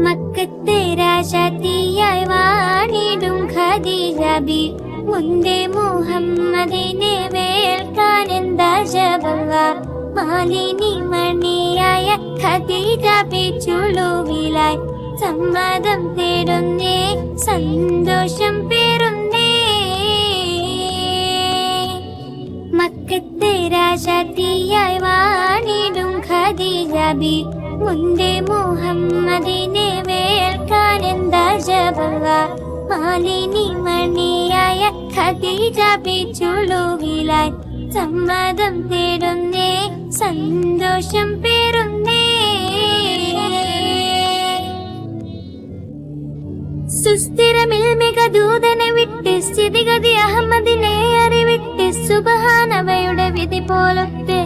മക്കത്തെ രാജാത്തിയായി വാണിടും ഖദീജ ബി മുന്തേ മുഹമ്മദിനെ വേൽക്കാൻ എന്താ ജബവ മാലിനി മണിയായ ഖദീജ ബി ചുളുവിലായി സമ്മതം തേടുന്നേ സന്തോഷം പേറുന്നേ മക്കത്തെ രാജാത്തിയായി വാണിടും ഖദീജ ബി മുന്തേ മുഹമ്മദിനെ വേൽക്കാൻ എന്താ ജബവ മാലിനി മണിയായ ഖദീജ ബി ചുളുവിലായി സമ്മതം തേടുന്നേ സന്തോഷം പേറുന്നേ സുസ്ഥിരമിൽമിക ദൂതനെ വിട്ട് സ്ഥിതിഗതി അഹമ്മദിനെ അറിവിട്ട് സുബ്ഹാനവയുടെ വിധി പോലൊത്ത്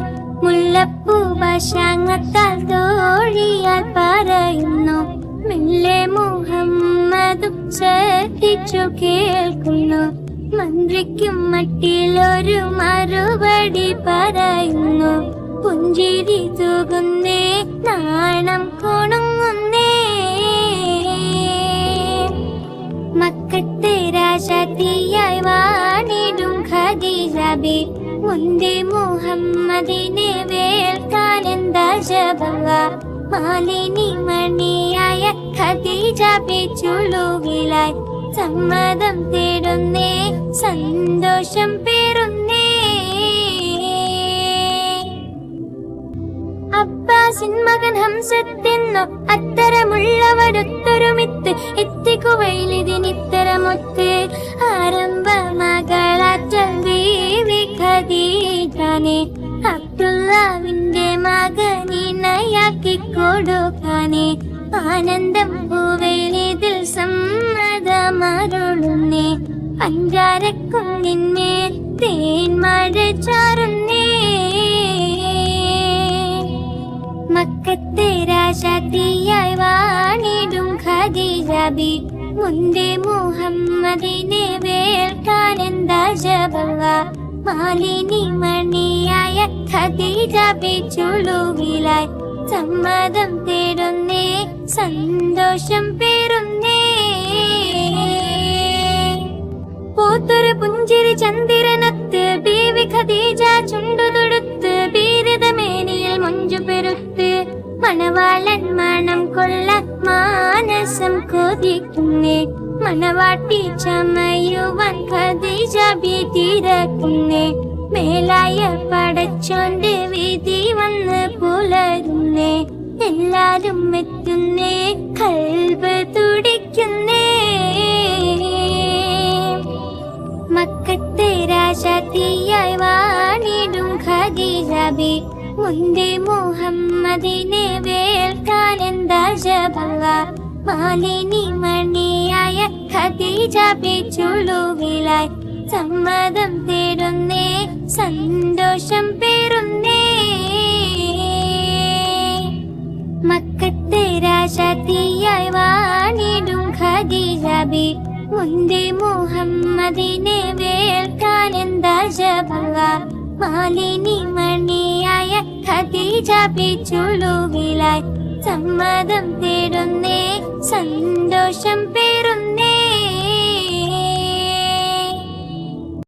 മുല്ലപ്പൂ ഭാഷാങ്ങത്താൽ തോഴിയാൽ പറയുന്നു മെല്ലെ മുഹമ്മദും ശ്രദ്ധിച്ചു കേൾക്കുന്നു മന്ത്രിക്കും മട്ടിലൊരു മറുപടി പറയുന്നു പുഞ്ചിരി തൂകുന്നേ നാണം കൊണുങ്ങുന്നേ മക്കത്തെ രാജാത്തിയായി വാണിടും ഖദീജ ബി മുന്തേ മുഹമ്മദിനെ വേൽക്കാൻ എന്താ ജബവ മാലിനി മണിയായ ഖദീജ ബി ചുളുവിലായി സമ്മതം തേടുന്നേ സന്തോഷം പേറുന്നേ അബ്ബാസിൻ മകൻ ഹംസത്തെന്നോ അത്തരമുള്ളവരൊത്തൊരുമിത്ത് എത്തിക്കുവയിലിതിനിത്തരമൊത്ത് ആരംഭ മകളാറ്റൽ ബീവി ഖദീജനെ അബ്ദുല്ലാവിന്റെ മകനിണയാക്കി കൊടുക്കാനേ ആനന്ദം പൂവേലിതിൽ സമ്മതമരുളുന്നേ പഞ്ചാരക്കുന്നിന്മേൽ തേൻമഴ ചാറുന്നേ മക്കത്തെ രാജാത്തിയായി വാണിടും ഖദീജ ബി മുന്തേ മുഹമ്മദിനെ വേൽക്കാൻ എന്താ ജബവ മാലിനി മണിയായ ഖദീജ ബി ചുളുവിലായി സമ്മതം തേടുന്നേ സന്തോഷം പേറുന്നേ പൂത്തൊരു പുഞ്ചിരി ചന്ദ്രനത്ത് ബീവി ഖദീജ ചുണ്ടുതൊടുത്ത് ബീരതമേനിയിൽ മൊഞ്ചു പെരുത്ത് മണവാളൻ മണം കൊള്ള മാനസം കൊതിക്കുന്നേ മണവാട്ടി ചമയുവാൻ ഖദീജ ഭീതിരക്കുന്നേ മേലായ പടച്ചോന്റെ വിധി വന്ന് പുലരുന്നേ എല്ലാരും എത്തുന്നേ കൽബ് തുടിക്കുന്നേ മക്കത്തെ രാജാത്തിയായി വാണിടും ഖദീജ ബി മുന്തേ മുഹമ്മദിനെ വേൽക്കാൻ എന്താ ജബവ മാലിനി മണിയായ ഖദീജ ബി ചുളുവിലായി സമ്മതം തേടുന്നേ സന്തോഷം പേറുന്നേ മക്കത്തെ രാജാത്തിയായി വാണിടും ഖദീജ ബി മുന്തേ മുഹമ്മദിനെ വേൽക്കാൻ എന്താ ജബവ മാലിനി മണിയായ ഖദീജ ബി ചുളുവിലായി സമ്മതം തേടുന്നേ സന്തോഷം പേറുന്നേ